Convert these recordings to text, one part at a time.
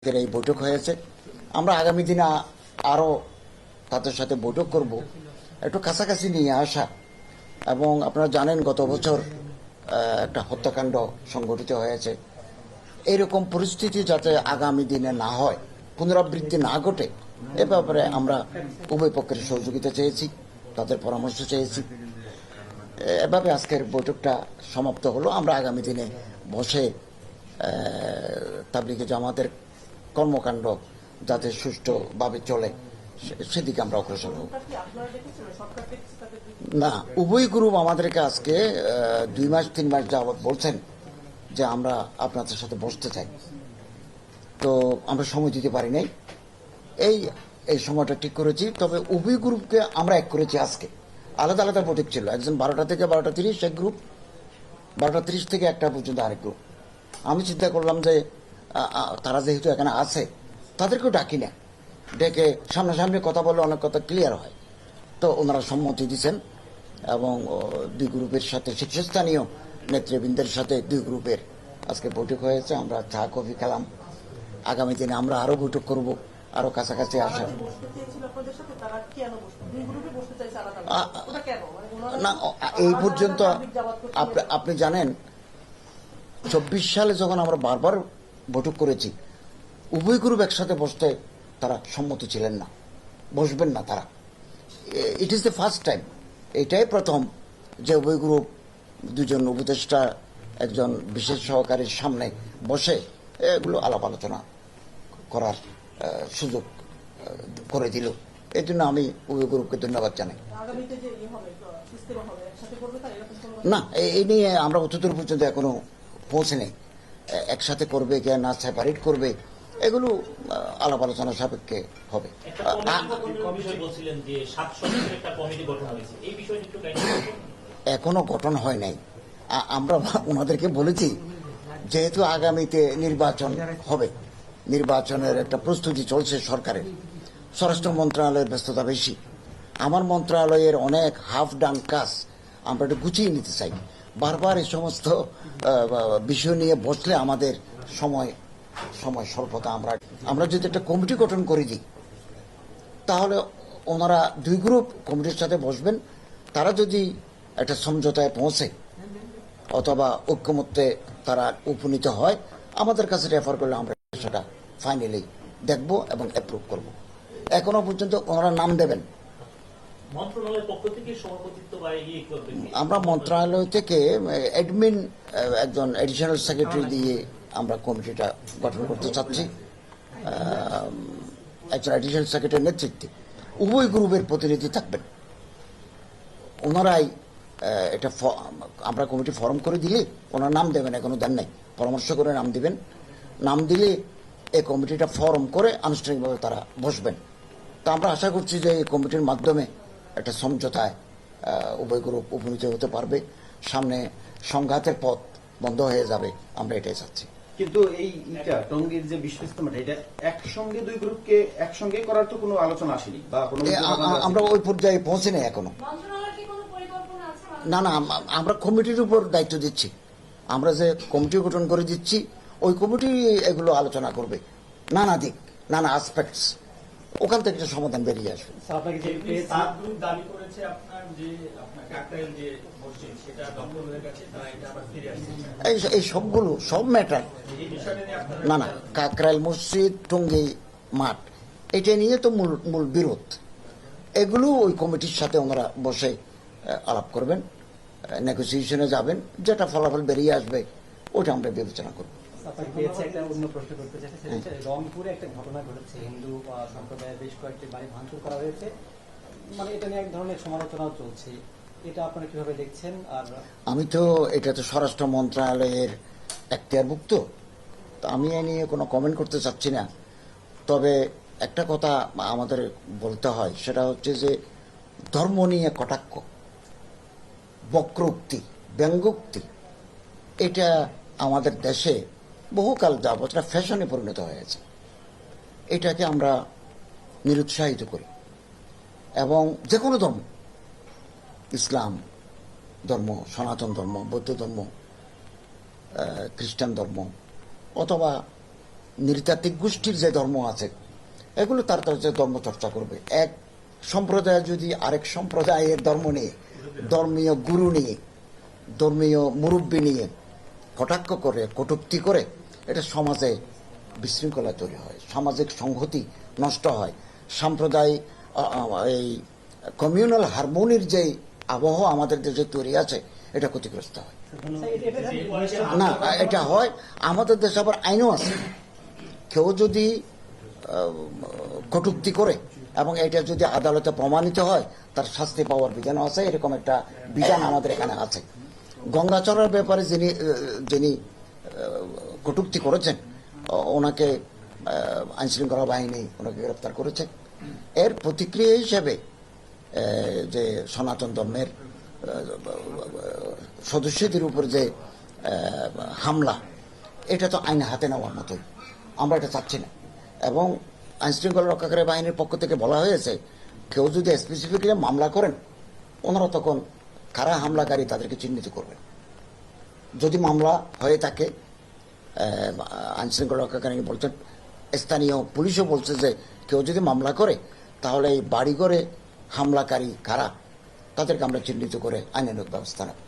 এই বৈঠক হয়েছে। আমরা আগামী দিনে আরো তাদের সাথে বৈঠক করব, একটু কাছাকাছি নিয়ে আসা। এবং আপনারা জানেন গত বছর একটা হত্যাকাণ্ড সংঘটিত হয়েছে। এইরকম পরিস্থিতি যাতে আগামী দিনে না হয়, পুনরাবৃত্তি না ঘটে, এ ব্যাপারে আমরা উভয় পক্ষের সহযোগিতা চেয়েছি, তাদের পরামর্শ চেয়েছি। এভাবে আজকের বৈঠকটা সমাপ্ত হলো। আমরা আগামী দিনে বসে তাবলিগে জামাতের কর্মকাণ্ড যাতে সুষ্ঠুভাবে চলে সেদিকে আমরা অগ্রসর হব। না, উভয় গ্রুপ আমাদেরকে আজকে 2 মাস 3 মাস যাবৎ বলছেন যে আমরা আপনাদের সাথে বসতে চাই, তো আমরা সময় দিতে পারি নাই। এই সময়টা ঠিক করেছি। তবে উভয় গ্রুপকে আমরা এক করেছি আজকে। আলাদা আলাদা বৈঠক ছিল, একজন 12টা থেকে 12:30 এক গ্রুপ, 12:30 থেকে 1টা পর্যন্ত আরেক গ্রুপ। আমি চিন্তা করলাম যে তারা যেহেতু এখানে আছে, তাদেরকেও ডাকি না, ডেকে সামনাসামনি কথা বললে অনেক কথা ক্লিয়ার হয়। তো ওনারা সম্মতি দিচ্ছেন এবং 2 গ্রুপের সাথে শীর্ষস্থানীয় নেতৃবৃন্দের সাথে 2 গ্রুপের আজকে বৈঠক হয়েছে। আমরা চা কফি খেলাম। আগামী দিনে আমরা আরো বৈঠক করব, আরো কাছাকাছি আসা। না, এই পর্যন্ত আপনি জানেন 24 সালে যখন আমরা বারবার বৈঠক করেছি, উভয় গ্রুপ একসাথে বসতে তারা সম্মত ছিলেন না, বসবেন না তারা। It is the first time, এটাই প্রথম যে উভয় গ্রুপ 2জন উপদেষ্টা, একজন বিশেষ সহকারীর সামনে বসে এগুলো আলাপ আলোচনা করার সুযোগ করে দিল। এই জন্য আমি উভয় গ্রুপকে ধন্যবাদ জানাই। না, এই নিয়ে আমরা অতদূর পর্যন্ত এখনো পৌঁছে নেই। একসাথে করবে কে না সেপারেট করবে, এগুলো আলাপ আলোচনা সাপেক্ষে হবে। এখনো গঠন হয় নাই। আমরা ওনাদেরকে বলেছি যেহেতু আগামীতে নির্বাচন হবে, নির্বাচনের একটা প্রস্তুতি চলছে সরকারের, স্বরাষ্ট্র মন্ত্রণালয়ের ব্যস্ততা বেশি, আমার মন্ত্রণালয়ের অনেক হাফ ডান কাজ আমরা একটু গুছিয়ে নিতে চাই। বারবার এই সমস্ত বিষয় নিয়ে বসলে আমাদের সময় স্বল্পতা। আমরা যদি একটা কমিটি গঠন করে দিই, তাহলে ওনারা 2 গ্রুপ কমিটির সাথে বসবেন। তারা যদি একটা সমঝোতায় পৌঁছে অথবা ঐক্যমত্যে তারা উপনীত হয়, আমাদের কাছে রেফার করলে আমরা সেটা ফাইনালি দেখব এবং অ্যাপ্রুভ করব। এখনো পর্যন্ত ওনারা নাম দেবেন। আমরা মন্ত্রণালয় থেকে অ্যাডমিন একজন এডিশনাল সেক্রেটারি দিয়ে আমরা কমিটিটা গঠন করতে চাচ্ছি। একজন এডিশনাল সেক্রেটারির নেতৃত্বে উভয় গ্রুপের প্রতিনিধি থাকবেন। ওনারাই এটা আমরা কমিটি ফর্ম করে দিলে ওনার নাম দেবেন, এখনো দেন নাই, পরামর্শ করে নাম দিবেন। নাম দিলে এই কমিটিটা ফর্ম করে আনুষ্ঠানিকভাবে তারা বসবেন। তো আমরা আশা করছি যে এই কমিটির মাধ্যমে একটা সমঝোতায় উভয় গ্রুপ উপনীত হতে পারবে, সামনে সংঘাতের পথ বন্ধ হয়ে যাবে, আমরা এটাই চাচ্ছি। কিন্তু টঙ্গীর যে বিশ্ব ইজতেমাটা, এটা একসঙ্গে 2 গ্রুপকে একসঙ্গে করার তো কোনো আলোচনা আসেনি বা কোনো, আমরা ওই পর্যায়ে পৌঁছে নেই এখনো। না, আমরা কমিটির উপর দায়িত্ব দিচ্ছি। আমরা যে কমিটি গঠন করে দিচ্ছি, ওই কমিটি এগুলো আলোচনা করবে, নানা দিক, নানা আসপেক্টস, ওখান থেকে একটা সমাধান বেরিয়ে আসবে। এই সবগুলো সব ম্যাটার না, কাকরাইল মসজিদ, টঙ্গী মাঠ, এটা নিয়ে তো মূল বিরোধ। এগুলো ওই কমিটির সাথে ওনারা বসে আলাপ করবেন, নেগোসিয়েশনে যাবেন, যেটা ফলাফল বেরিয়ে আসবে ওটা আমরা বিবেচনা করব। রংপুরে একটা ঘটনা ঘটেছে, হিন্দু সম্প্রদায়ের বেশ কয়েকটি বাড়ি ভাঙচুর করা হয়েছে, মানে এটা নিয়ে এক ধরনের সমালোচনাও চলছে, এটা আপনারা কিভাবে দেখছেন? আর আমি তো এটা তো স্বরাষ্ট্র মন্ত্রণালয়ের এখতিয়ারভুক্ত, তো আমি এ নিয়ে কোনো কমেন্ট করতে চাচ্ছি না। তবে একটা কথা আমাদের বলতে হয়, সেটা হচ্ছে যে ধর্ম নিয়ে কটাক্ষ, বক্রোক্তি, ব্যঙ্গোক্তি, এটা আমাদের দেশে বহুকাল যাবৎ একটা ফ্যাশনে পরিণত হয়েছে। এটাকে আমরা নিরুৎসাহিত করি। এবং যে কোনো ধর্ম, ইসলাম ধর্ম, সনাতন ধর্ম, বৌদ্ধ ধর্ম, খ্রিস্টান ধর্ম অথবা নৃতাত্ত্বিক গোষ্ঠীর যে ধর্ম আছে এগুলো তার তার যে ধর্ম চর্চা করবে। এক সম্প্রদায় যদি আরেক সম্প্রদায়ের ধর্ম নিয়ে, ধর্মীয় গুরু নিয়ে, ধর্মীয় মুরব্বী নিয়ে কটাক্ষ করে, কটূক্তি করে, এটা সমাজে বিশৃঙ্খলা তৈরি হয়, সামাজিক সংহতি নষ্ট হয়, সাম্প্রদায়িক এই কমিউনাল হারমোনির যে আবহাওয়া আমাদের দেশে তৈরি আছে এটা ক্ষতিগ্রস্ত হয়। না, এটা হয় আমাদের দেশে আবার আইনও আছে। কেউ যদি কটূক্তি করে এবং এটা যদি আদালতে প্রমাণিত হয় তার শাস্তি পাওয়ার বিধানও আছে, এরকম একটা বিধান আমাদের এখানে আছে। গঙ্গাচড়ার ব্যাপারে যিনি কটূক্তি করেছেন ওনাকে আইনশৃঙ্খলা বাহিনী ওনাকে গ্রেপ্তার করেছে। এর প্রতিক্রিয়া হিসেবে যে সনাতন ধর্মের সদস্যদের উপর যে হামলা, এটা তো আইন হাতে নেওয়ার মতোই, আমরা এটা চাচ্ছি না। এবং আইনশৃঙ্খলা রক্ষাকারী বাহিনীর পক্ষ থেকে বলা হয়েছে কেউ যদি স্পেসিফিকলি মামলা করেন ওনারা তখন কারা হামলাকারী তাদেরকে চিহ্নিত করবেন। যদি মামলা হয়ে থাকে, আইনশৃঙ্খলা রক্ষাকারী বলছেন, স্থানীয় পুলিশও বলছে যে কেউ যদি মামলা করে তাহলে এই বাড়িঘরে হামলাকারী কারা তাদেরকে আমরা চিহ্নিত করে আইনানুগ ব্যবস্থা নেব।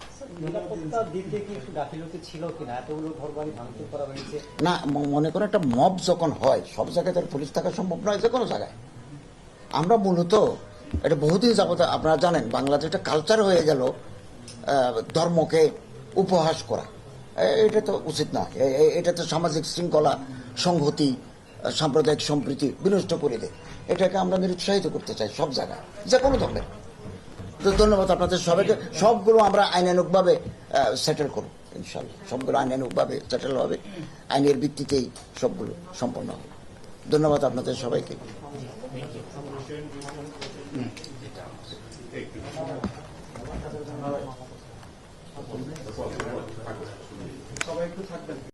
নিরাপত্তা দিতে কি একটু গাফিলতি ছিল কিনা? এতগুলো ঘরবাড়ি ভাঙচুর করা হয়েছে। না, মনে করেন একটা মব যখন হয় সব জায়গায় তার পুলিশ থাকা সম্ভব নয়, যে কোনো জায়গায়। আমরা মূলত এটা বহুদিন যাবত আপনারা জানেন বাংলাদেশে একটা কালচার হয়ে গেল ধর্মকে উপহাস করা। এটা তো উচিত নয়। এটা তো সামাজিক শৃঙ্খলা, সংহতি, সাম্প্রদায়িক সম্প্রীতি বিনষ্ট করে দেয়। এটাকে আমরা নিরুৎসাহিত করতে চাই সব জায়গায়, যে কোনো ধর্মের। তো ধন্যবাদ আপনাদের সবাইকে। সবগুলো আমরা আইনানুগভাবে সেটেল করব ইনশাল্লাহ। সবগুলো আইনানুগভাবে সেটেল হবে, আইনের ভিত্তিতেই সবগুলো সম্পন্ন হবে। ধন্যবাদ আপনাদের সবাইকে। সবাই একটু থাকবেন।